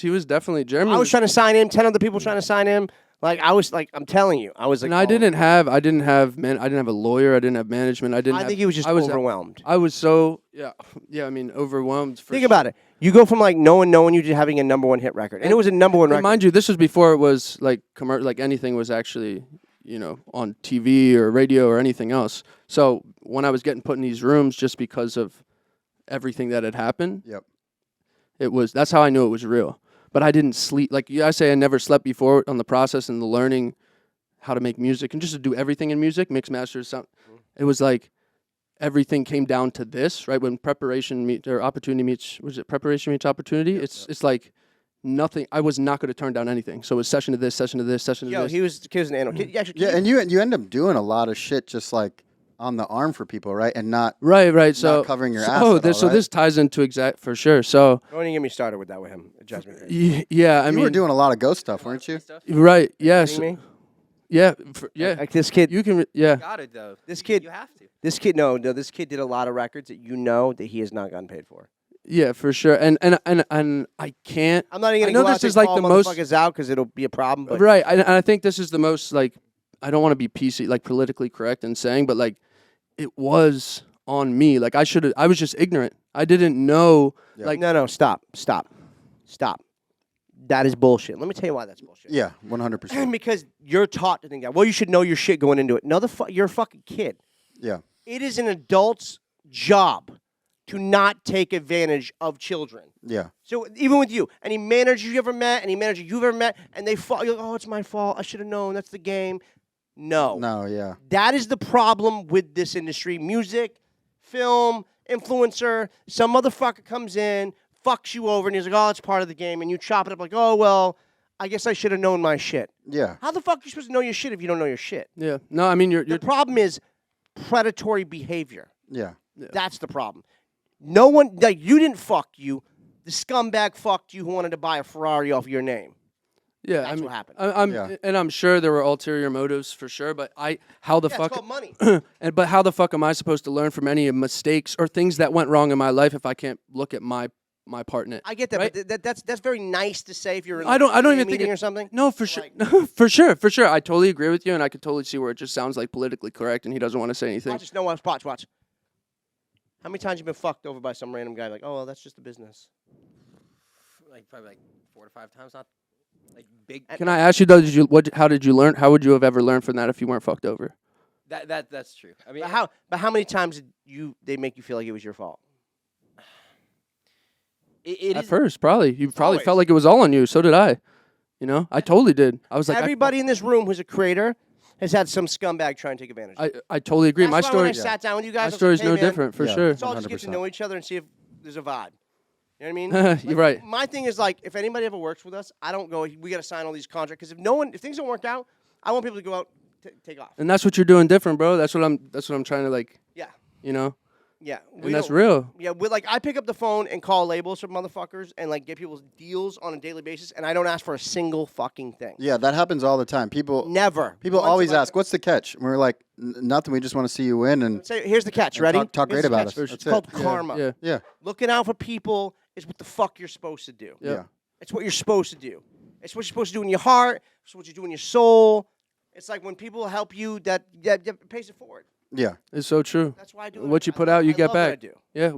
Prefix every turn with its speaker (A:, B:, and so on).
A: He was definitely Jeremy.
B: I was trying to sign him. 10 other people trying to sign him. Like I'm telling you, I was like.
A: And I didn't have a lawyer. I didn't have management. I
B: think he was just overwhelmed.
A: I was so I mean, overwhelmed.
B: Think about it. You go from like no one knowing you to having a #1 hit record, and it was a #1 record.
A: Mind you, this was before it was like like anything was actually on TV or radio or anything else. So when I was getting put in these rooms just because of everything that had happened, that's how I knew it was real. But I didn't sleep. Like I say, I never slept before on the process and the learning how to make music and just to do everything in music, mix, masters, sound. It was like everything came down to this, right? When preparation meets preparation meets opportunity? It's like nothing. I was not going to turn down anything. So it was session to this, session to this, session to this.
B: He was an animal.
C: And you end up doing a lot of shit just like on the arm for people, right? And not
A: So
C: not covering your ass.
A: So this ties into exact for sure. So
B: don't even get me started with that with him. Judgment.
A: Yeah, I mean,
C: you were doing a lot of ghost stuff, weren't you?
A: Right. Yes. Yeah.
B: Like this kid.
A: You can.
D: You got it though.
B: This kid.
D: You have to.
B: This kid. No. This kid did a lot of records that that he has not gotten paid for.
A: Yeah, for sure. And I can't.
B: I'm not even
A: going to go out and call
B: motherfuckers out because it'll be a problem. But.
A: Right. And I think this is the most like. I don't want to be PC, like politically correct in saying, but like. It was on me. Like I was just ignorant. I didn't know.
C: Yeah.
A: Like
B: no, stop. That is bullshit. Let me tell you why that's bullshit.
C: Yeah, 100%.
B: Because you're taught to think that. Well, you should know your shit going into it. No, you're a fucking kid.
C: Yeah.
B: It is an adult's job to not take advantage of children.
C: Yeah.
B: So even with you, any manager you ever met, any manager you've ever met, and they fall, you're like, oh, it's my fault. I should have known. That's the game. No,
C: yeah.
B: That is the problem with this industry. Music, film, influencer. Some motherfucker comes in, fucks you over, and he's like, oh, it's part of the game. And you chop it up like, oh, well, I guess I should have known my shit.
C: Yeah.
B: How the fuck are you supposed to know your shit if you don't know your shit?
A: Yeah. No, I mean,
B: the problem is predatory behavior.
C: Yeah.
B: That's the problem. No one, like, you didn't fuck you. The scumbag fucked you who wanted to buy a Ferrari off your name.
A: Yeah,
B: that's what happened.
A: And I'm sure there were ulterior motives for sure. But how the fuck?
B: It's called money.
A: But how the fuck am I supposed to learn from any mistakes or things that went wrong in my life if I can't look at my part in it?
B: I get that,
A: right?
B: but that's very nice to say if you're in
A: I don't even think
B: or something.
A: No, for sure, for sure. I totally agree with you, and I could totally see where it just sounds like politically correct, and he doesn't want to say anything.
B: Watch. How many times you been fucked over by some random guy like, oh, well, that's just a business?
D: Like probably like 4 to 5 times, not. Like big.
A: Can I ask you though? How did you learn? How would you have ever learned from that if you weren't fucked over?
D: That's true. I mean,
B: but how many times did they make you feel like it was your fault?
A: At first, probably you probably felt like it was all on you. So did I. I totally did. I was like,
B: everybody in this room who's a creator has had some scumbag try and take advantage.
A: I totally agree.
B: That's
A: My
B: why
A: story.
B: When I sat down with you guys,
A: my story's no
B: man,
A: different for sure.
B: Let's all just get to know each other and see if there's a vibe. You know what I mean?
A: You're right.
B: My thing is like, if anybody ever works with us, I don't go. We got to sign all these contracts because if things don't work out, I want people to go out, take off.
A: And that's what you're doing different, bro. That's what I'm trying to like.
B: Yeah. Yeah.
A: And that's real.
B: Yeah. I pick up the phone and call labels for motherfuckers and like get people's deals on a daily basis, and I don't ask for a single fucking thing.
C: Yeah, that happens all the time. People always ask, "What's the catch?" And we're like, "Nothing. We just want to see you win." And
B: say, here's the catch. Ready?
C: Talk great about us.
B: It's called karma.
C: Yeah.
B: Looking out for people is what the fuck you're supposed to do.
C: Yeah.
B: It's what you're supposed to do. It's what you're supposed to do in your heart. It's what you do in your soul. It's like when people help you, that pays it forward.
C: Yeah.
A: It's so true.
B: That's why I do it.
A: What you put out, you get
B: love
A: back.
B: what I do.
A: Yeah.